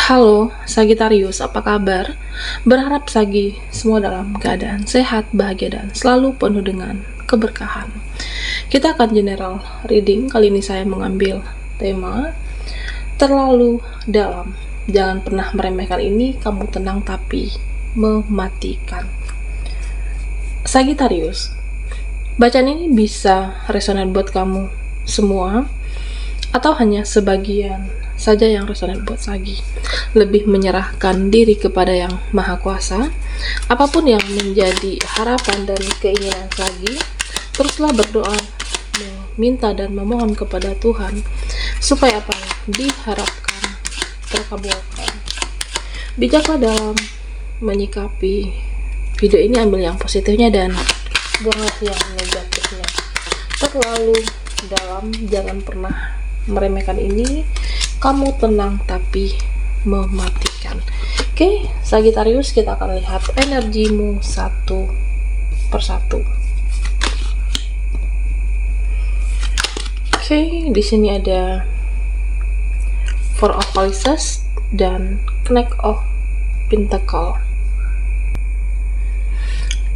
Halo, Sagitarius, apa kabar? Berharap Sagi semua dalam keadaan sehat, bahagia, dan selalu penuh dengan keberkahan. Kita akan general reading. Kali ini saya mengambil tema terlalu dalam. Jangan pernah meremehkan ini, kamu tenang tapi mematikan. Sagitarius, bacaan ini bisa resonan buat kamu semua atau hanya sebagian saja yang resonan buat Sagi. Lebih menyerahkan diri kepada yang Maha Kuasa. Apapun yang menjadi harapan dan keinginan Sagi, teruslah berdoa, meminta dan memohon kepada Tuhan supaya apa yang diharapkan terkabulkan. Bijaklah dalam menyikapi video ini, ambil yang positifnya dan buanglah yang negatifnya. Terlalu dalam, jangan pernah meremehkan ini, kamu tenang tapi mematikan. Oke, Sagitarius, kita akan lihat energimu satu persatu. Oke, di sini ada Four of Valises dan Knight of Pentacle.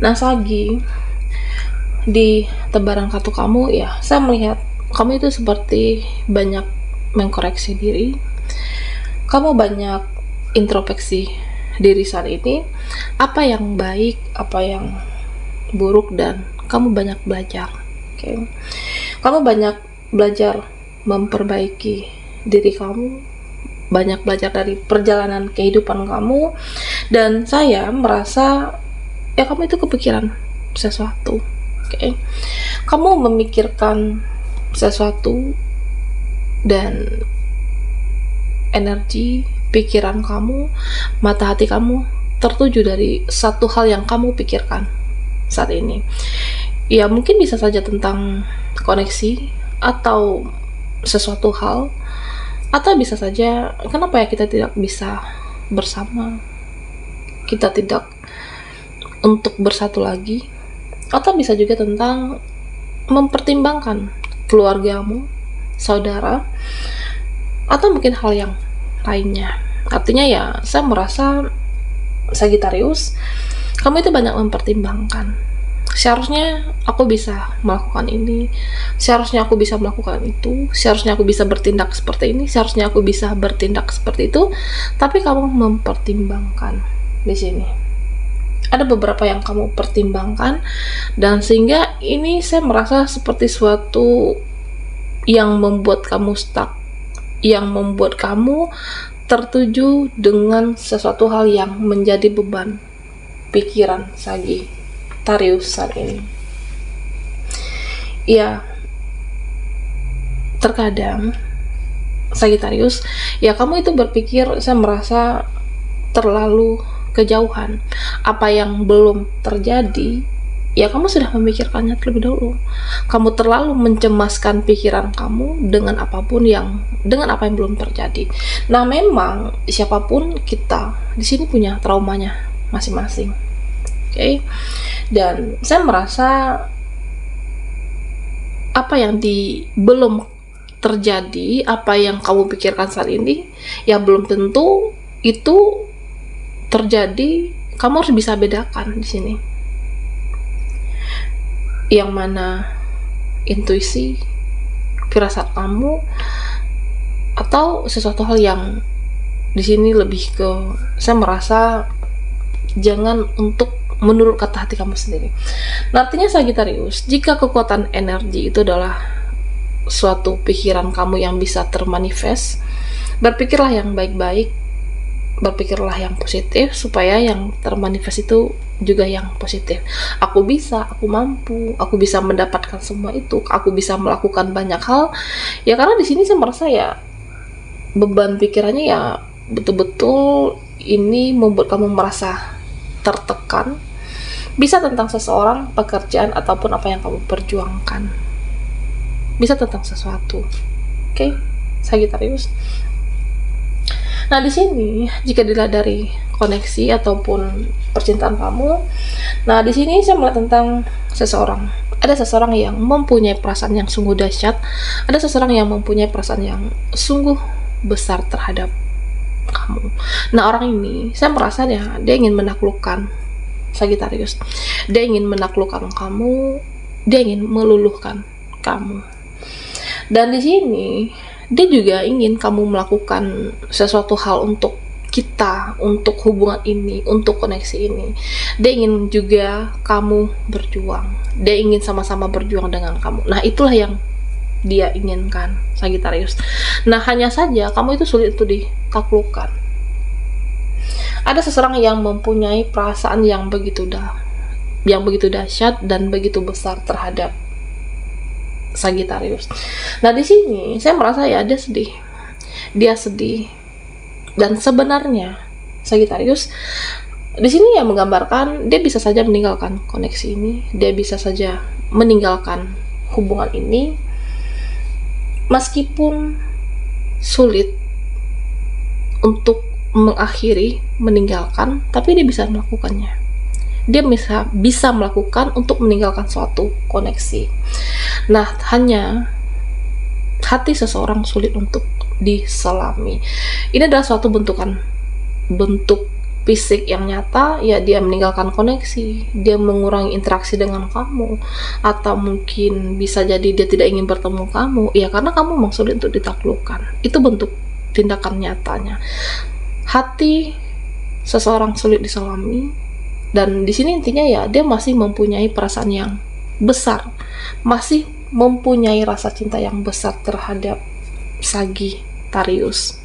Nah, Sagi, di tebaran kartu kamu ya, saya melihat kamu itu seperti banyak mengkoreksi diri, kamu banyak introspeksi diri saat ini, apa yang baik, apa yang buruk, dan kamu banyak belajar. Oke. Kamu banyak belajar memperbaiki diri kamu, banyak belajar dari perjalanan kehidupan kamu, dan saya merasa ya kamu itu kepikiran sesuatu. Oke. Kamu memikirkan sesuatu dan energi pikiran kamu, mata hati kamu tertuju dari satu hal yang kamu pikirkan saat ini. Ya, mungkin bisa saja tentang koneksi atau sesuatu hal, atau bisa saja kenapa ya kita tidak bisa bersama, kita tidak untuk bersatu lagi, atau bisa juga tentang mempertimbangkan keluargamu, saudara, atau mungkin hal yang lainnya. Artinya ya, saya merasa Sagitarius, kamu itu banyak mempertimbangkan. Seharusnya aku bisa melakukan ini, seharusnya aku bisa melakukan itu, seharusnya aku bisa bertindak seperti ini, seharusnya aku bisa bertindak seperti itu, tapi kamu mempertimbangkan di sini. Ada beberapa yang kamu pertimbangkan, dan sehingga ini saya merasa seperti suatu yang membuat kamu stuck, yang membuat kamu tertuju dengan sesuatu hal yang menjadi beban pikiran Sagitarius saat ini. Ya, terkadang Sagitarius, ya kamu itu berpikir, saya merasa terlalu kejauhan. Apa yang belum terjadi, ya kamu sudah memikirkannya terlebih dahulu. Kamu terlalu mencemaskan pikiran kamu dengan apa yang belum terjadi. Nah, memang siapapun kita di sini punya traumanya masing-masing. Oke. Dan saya merasa apa yang belum terjadi, apa yang kamu pikirkan saat ini, ya belum tentu itu terjadi. Kamu harus bisa bedakan di sini. Yang mana intuisi, firasat kamu, atau sesuatu hal yang di sini lebih ke, saya merasa jangan untuk menurut kata hati kamu sendiri. Nah, artinya Sagitarius, jika kekuatan energi itu adalah suatu pikiran kamu yang bisa termanifest, berpikirlah yang baik-baik, berpikirlah yang positif, supaya yang termanifest itu juga yang positif. Aku bisa, aku mampu, aku bisa mendapatkan semua itu, aku bisa melakukan banyak hal. Ya karena di sini saya merasa ya beban pikirannya ya betul-betul ini membuat kamu merasa tertekan. Bisa tentang seseorang, pekerjaan, ataupun apa yang kamu perjuangkan. Bisa tentang sesuatu. Oke, Sagitarius. Nah, di sini jika dilihat dari koneksi ataupun percintaan kamu, nah di sini saya melihat tentang seseorang. Ada seseorang yang mempunyai perasaan yang sungguh dahsyat, ada seseorang yang mempunyai perasaan yang sungguh besar terhadap kamu. Nah, orang ini saya merasa dia ingin menaklukkan Sagittarius. Dia ingin menaklukkan kamu, dia ingin meluluhkan kamu. Dan di sini dia juga ingin kamu melakukan sesuatu hal untuk kita, untuk hubungan ini, untuk koneksi ini. Dia ingin juga kamu berjuang. Dia ingin sama-sama berjuang dengan kamu. Nah, itulah yang dia inginkan, Sagittarius. Nah, hanya saja kamu itu sulit untuk ditaklukkan. Ada seseorang yang mempunyai perasaan yang begitu dahsyat dan begitu besar terhadap Sagittarius. Nah, di sini saya merasa dia sedih. Dia sedih. Dan sebenarnya Sagittarius di sini menggambarkan dia bisa saja meninggalkan koneksi ini, dia bisa saja meninggalkan hubungan ini meskipun sulit untuk mengakhiri, meninggalkan, tapi dia bisa melakukannya. Dia bisa melakukan untuk meninggalkan suatu koneksi. Nah, hanya hati seseorang sulit untuk diselami. Ini adalah suatu bentuk fisik yang nyata, dia meninggalkan koneksi, dia mengurangi interaksi dengan kamu, atau mungkin bisa jadi dia tidak ingin bertemu kamu, karena kamu memang sulit untuk ditaklukkan. Itu bentuk tindakan nyatanya. Hati seseorang sulit diselami, dan di sini intinya dia masih mempunyai perasaan yang besar, masih mempunyai rasa cinta yang besar terhadap Sagittarius.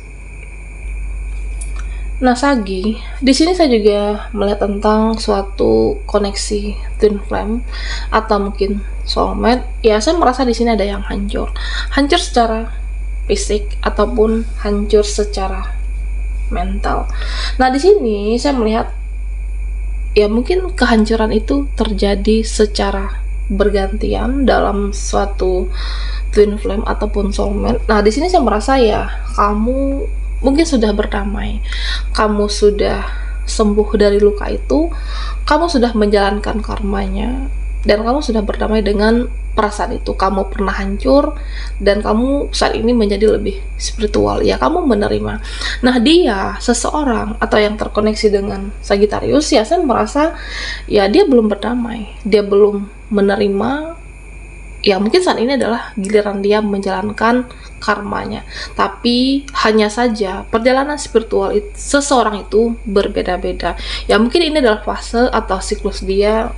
Nah, di sini saya juga melihat tentang suatu koneksi twin flame atau mungkin soulmate. Saya merasa di sini ada yang hancur secara fisik ataupun hancur secara mental. Nah, di sini saya melihat mungkin kehancuran itu terjadi secara bergantian dalam suatu twin flame ataupun soulmate. Nah, di sini saya merasa kamu mungkin sudah berdamai, kamu sudah sembuh dari luka itu, kamu sudah menjalankan karmanya, dan kamu sudah berdamai dengan perasaan itu. Kamu pernah hancur dan kamu saat ini menjadi lebih spiritual, kamu menerima. Nah, seseorang atau yang terkoneksi dengan Sagittarius, saya merasa dia belum berdamai, dia belum menerima. Mungkin saat ini adalah giliran dia menjalankan karmanya, tapi hanya saja perjalanan spiritual seseorang itu berbeda-beda. Mungkin ini adalah fase atau siklus dia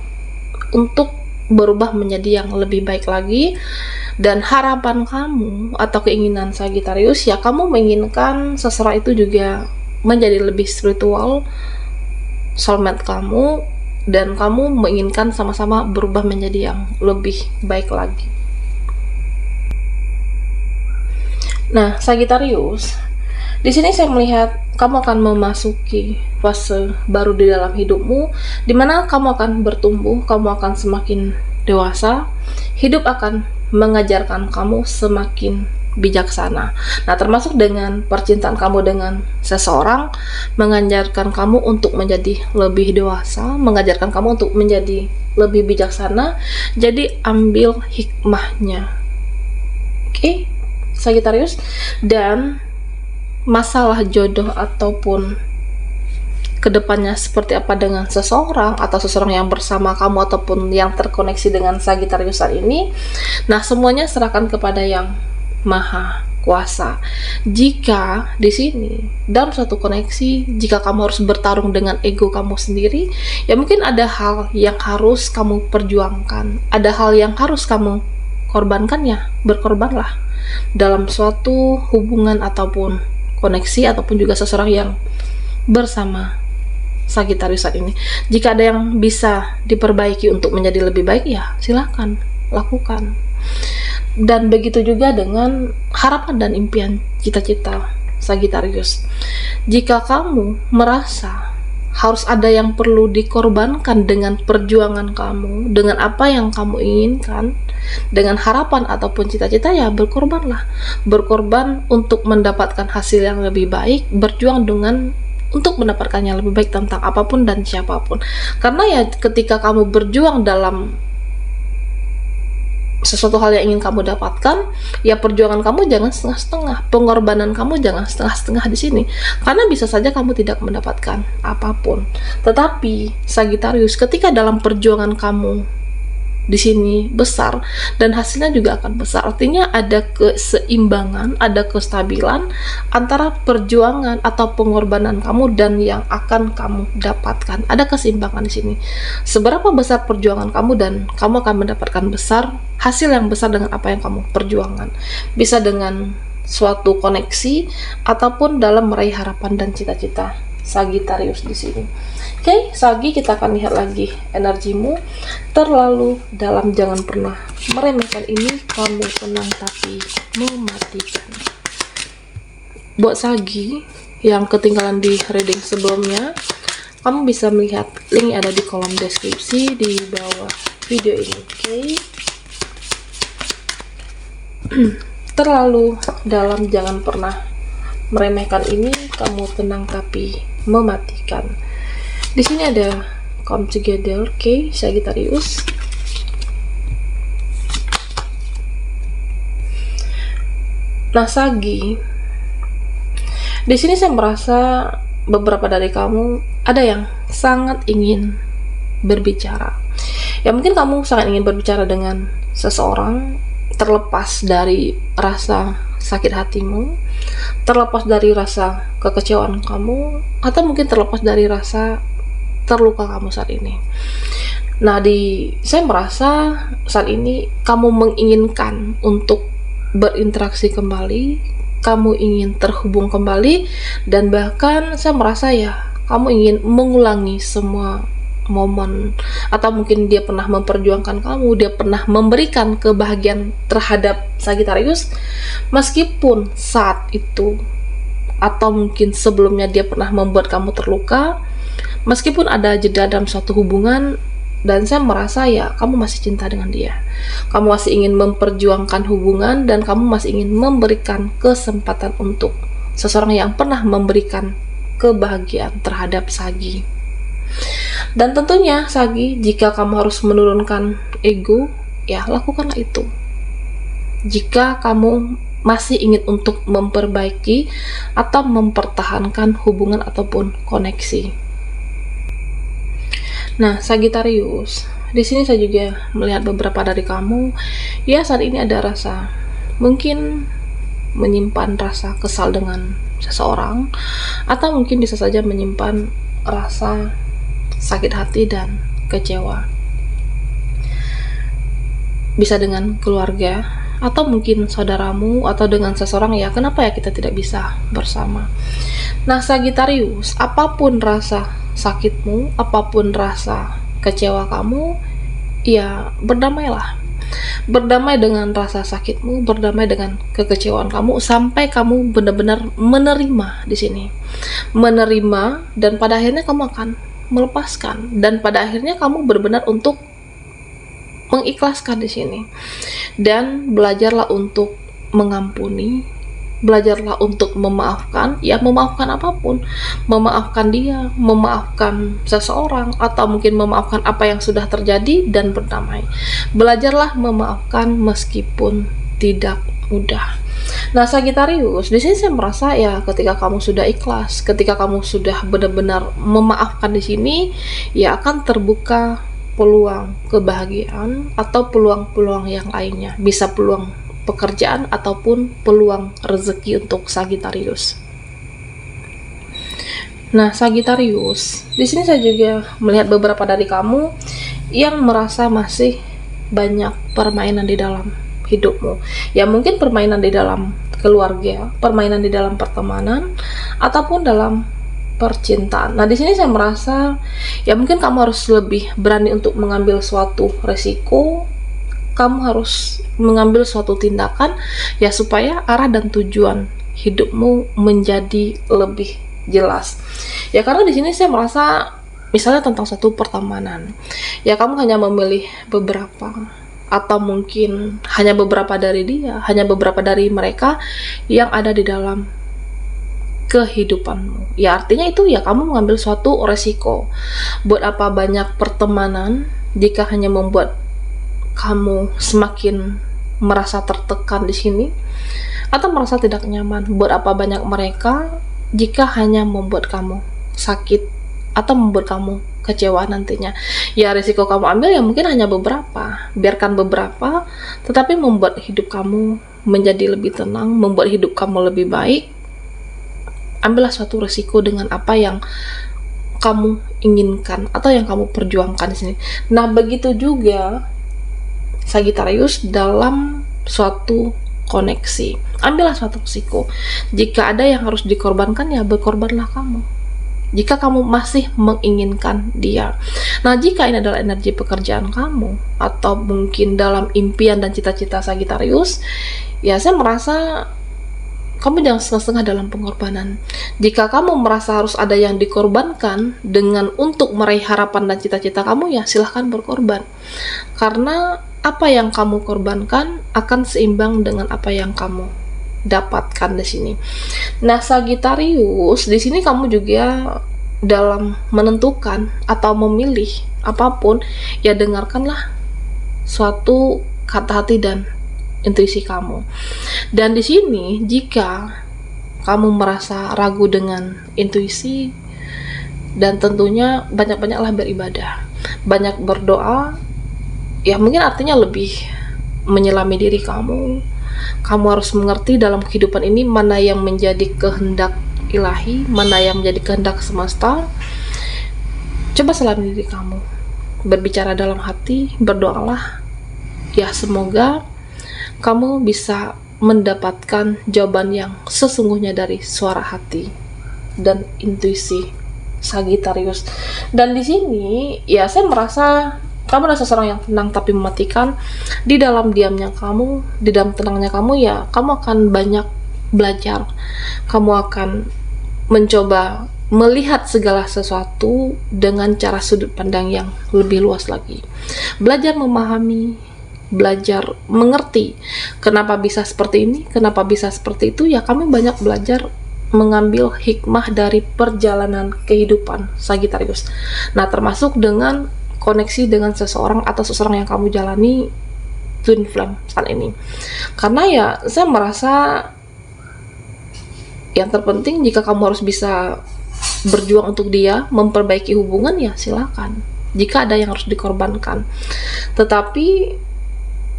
untuk berubah menjadi yang lebih baik lagi. Dan harapan kamu atau keinginan Sagittarius, kamu menginginkan seseorang itu juga menjadi lebih spiritual, soulmate kamu, dan kamu menginginkan sama-sama berubah menjadi yang lebih baik lagi. Nah, Sagittarius, di sini saya melihat kamu akan memasuki fase baru di dalam hidupmu, di mana kamu akan bertumbuh, kamu akan semakin dewasa, hidup akan mengajarkan kamu semakin bijaksana. Nah, termasuk dengan percintaan kamu dengan seseorang, mengajarkan kamu untuk menjadi lebih dewasa, mengajarkan kamu untuk menjadi lebih bijaksana. Jadi ambil hikmahnya. Oke, Sagittarius. Dan masalah jodoh ataupun kedepannya seperti apa dengan seseorang atau seseorang yang bersama kamu ataupun yang terkoneksi dengan Sagittarius saat ini, nah, semuanya serahkan kepada yang Maha Kuasa. Jika di sini dalam suatu koneksi, jika kamu harus bertarung dengan ego kamu sendiri, mungkin ada hal yang harus kamu perjuangkan, ada hal yang harus kamu korbankan, berkorbanlah dalam suatu hubungan ataupun koneksi ataupun juga seseorang yang bersama Sagittarius saat ini. Jika ada yang bisa diperbaiki untuk menjadi lebih baik, silakan lakukan. Dan begitu juga dengan harapan dan impian cita-cita Sagittarius. Jika kamu merasa harus ada yang perlu dikorbankan dengan perjuangan kamu, dengan apa yang kamu inginkan, dengan harapan ataupun cita-cita, berkorbanlah. Berkorban untuk mendapatkan hasil yang lebih baik, berjuang untuk mendapatkan yang lebih baik tentang apapun dan siapapun. Karena ketika kamu berjuang dalam sesuatu hal yang ingin kamu dapatkan, ya perjuangan kamu jangan setengah-setengah, pengorbanan kamu jangan setengah-setengah di sini, karena bisa saja kamu tidak mendapatkan apapun. Tetapi Sagittarius, ketika dalam perjuangan kamu di sini besar dan hasilnya juga akan besar, artinya ada keseimbangan, ada kestabilan antara perjuangan atau pengorbanan kamu dan yang akan kamu dapatkan. Ada keseimbangan di sini. Seberapa besar perjuangan kamu dan kamu akan mendapatkan besar hasil yang besar dengan apa yang kamu perjuangkan. Bisa dengan suatu koneksi ataupun dalam meraih harapan dan cita-cita Sagittarius di sini. Oke, Sagi, kita akan lihat lagi energimu. Terlalu dalam, jangan pernah meremehkan ini, kamu tenang tapi mematikan. Buat Sagi yang ketinggalan di reading sebelumnya, kamu bisa melihat link ada di kolom deskripsi di bawah video ini. Oke. Terlalu dalam, jangan pernah meremehkan ini, kamu tenang tapi mematikan. Di sini ada come together, oke, Sagittarius. Nah, Sagi, di sini saya merasa beberapa dari kamu ada yang sangat ingin berbicara. Ya, mungkin kamu sangat ingin berbicara dengan seseorang, terlepas dari rasa sakit hatimu, terlepas dari rasa kekecewaan kamu, atau mungkin terlepas dari rasa terluka kamu saat ini. Nah, saya merasa saat ini kamu menginginkan untuk berinteraksi kembali, kamu ingin terhubung kembali, dan bahkan saya merasa ya kamu ingin mengulangi semua momen, atau mungkin dia pernah memperjuangkan kamu, dia pernah memberikan kebahagiaan terhadap Sagittarius, meskipun saat itu atau mungkin sebelumnya dia pernah membuat kamu terluka, meskipun ada jeda dalam suatu hubungan, dan saya merasa ya kamu masih cinta dengan dia, kamu masih ingin memperjuangkan hubungan, dan kamu masih ingin memberikan kesempatan untuk seseorang yang pernah memberikan kebahagiaan terhadap Sagi. Dan tentunya Sagi, jika kamu harus menurunkan ego, ya lakukanlah itu. Jika kamu masih ingin untuk memperbaiki atau mempertahankan hubungan ataupun koneksi. Nah, Sagittarius, di sini saya juga melihat beberapa dari kamu, ya saat ini ada rasa, mungkin menyimpan rasa kesal dengan seseorang, atau mungkin bisa saja menyimpan rasa sakit hati dan kecewa. Bisa dengan keluarga, atau mungkin saudaramu, atau dengan seseorang, ya kenapa ya kita tidak bisa bersama. Nah, Sagittarius, apapun rasa sakitmu, apapun rasa kecewa kamu, ya berdamailah. Berdamai dengan rasa sakitmu, berdamai dengan kekecewaan kamu, sampai kamu benar-benar menerima di sini. Menerima, dan pada akhirnya kamu akan melepaskan, dan pada akhirnya kamu benar-benar untuk mengikhlaskan di sini. Dan belajarlah untuk mengampuni, belajarlah untuk memaafkan, ya memaafkan apapun, memaafkan dia, memaafkan seseorang, atau mungkin memaafkan apa yang sudah terjadi dan berdamai. Belajarlah memaafkan meskipun tidak mudah. Nah, Sagittarius, di sini saya merasa ya ketika kamu sudah ikhlas, ketika kamu sudah benar-benar memaafkan di sini, ya akan terbuka peluang kebahagiaan atau peluang-peluang yang lainnya. Bisa peluang pekerjaan ataupun peluang rezeki untuk Sagittarius. Nah, Sagittarius, di sini saya juga melihat beberapa dari kamu yang merasa masih banyak permainan di dalam hidupmu. Ya mungkin permainan di dalam keluarga, permainan di dalam pertemanan, ataupun dalam percintaan. Nah, di sini saya merasa ya mungkin kamu harus lebih berani untuk mengambil suatu resiko. Kamu harus mengambil suatu tindakan ya supaya arah dan tujuan hidupmu menjadi lebih jelas. Ya karena di sini saya merasa misalnya tentang satu pertemanan, ya kamu hanya memilih beberapa, atau mungkin hanya beberapa dari dia, hanya beberapa dari mereka yang ada di dalam kehidupanmu. Ya artinya itu ya kamu mengambil suatu resiko. Buat apa banyak pertemanan jika hanya membuat kamu semakin merasa tertekan di sini atau merasa tidak nyaman. Buat apa banyak mereka jika hanya membuat kamu sakit atau membuat kamu kecewa nantinya. Ya risiko kamu ambil ya mungkin hanya beberapa, biarkan beberapa, tetapi membuat hidup kamu menjadi lebih tenang, membuat hidup kamu lebih baik. Ambillah suatu risiko dengan apa yang kamu inginkan atau yang kamu perjuangkan di sini. Nah, begitu juga Sagittarius dalam suatu koneksi. Ambillah suatu risiko. Jika ada yang harus dikorbankan, ya berkorbanlah kamu. Jika kamu masih menginginkan dia. Nah, jika ini adalah energi pekerjaan kamu atau mungkin dalam impian dan cita-cita Sagittarius, ya saya merasa kamu jangan setengah-setengah dalam pengorbanan. Jika kamu merasa harus ada yang dikorbankan dengan untuk meraih harapan dan cita-cita kamu, ya silahkan berkorban. Karena apa yang kamu korbankan akan seimbang dengan apa yang kamu dapatkan di sini. Nah, Sagittarius, di sini kamu juga dalam menentukan atau memilih apapun, ya dengarkanlah suatu kata hati dan intuisi kamu. Dan di sini jika kamu merasa ragu dengan intuisi, dan tentunya banyak-banyaklah beribadah, banyak berdoa, ya mungkin artinya lebih menyelami diri kamu. Kamu harus mengerti dalam kehidupan ini mana yang menjadi kehendak ilahi, mana yang menjadi kehendak semesta. Coba selami diri kamu, berbicara dalam hati, berdoalah. Ya semoga kamu bisa mendapatkan jawaban yang sesungguhnya dari suara hati dan intuisi Sagittarius. Dan di sini ya saya merasa kamu adalah seseorang yang tenang tapi mematikan. Di dalam diamnya kamu, di dalam tenangnya kamu, ya kamu akan banyak belajar. Kamu akan mencoba melihat segala sesuatu dengan cara sudut pandang yang lebih luas lagi. Belajar memahami, belajar mengerti kenapa bisa seperti ini, kenapa bisa seperti itu. Ya kami banyak belajar mengambil hikmah dari perjalanan kehidupan Sagittarius. Nah, termasuk dengan koneksi dengan seseorang atau seseorang yang kamu jalani twin flame saat ini. Karena ya saya merasa yang terpenting jika kamu harus bisa berjuang untuk dia, memperbaiki hubungan, ya silakan. Jika ada yang harus dikorbankan, tetapi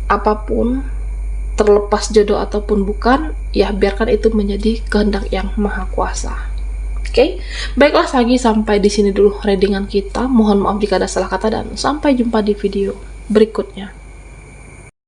apapun, terlepas jodoh ataupun bukan, ya biarkan itu menjadi kehendak yang maha kuasa. Oke, baiklah Sagi, sampai di sini dulu readingan kita. Mohon maaf jika ada salah kata dan sampai jumpa di video berikutnya.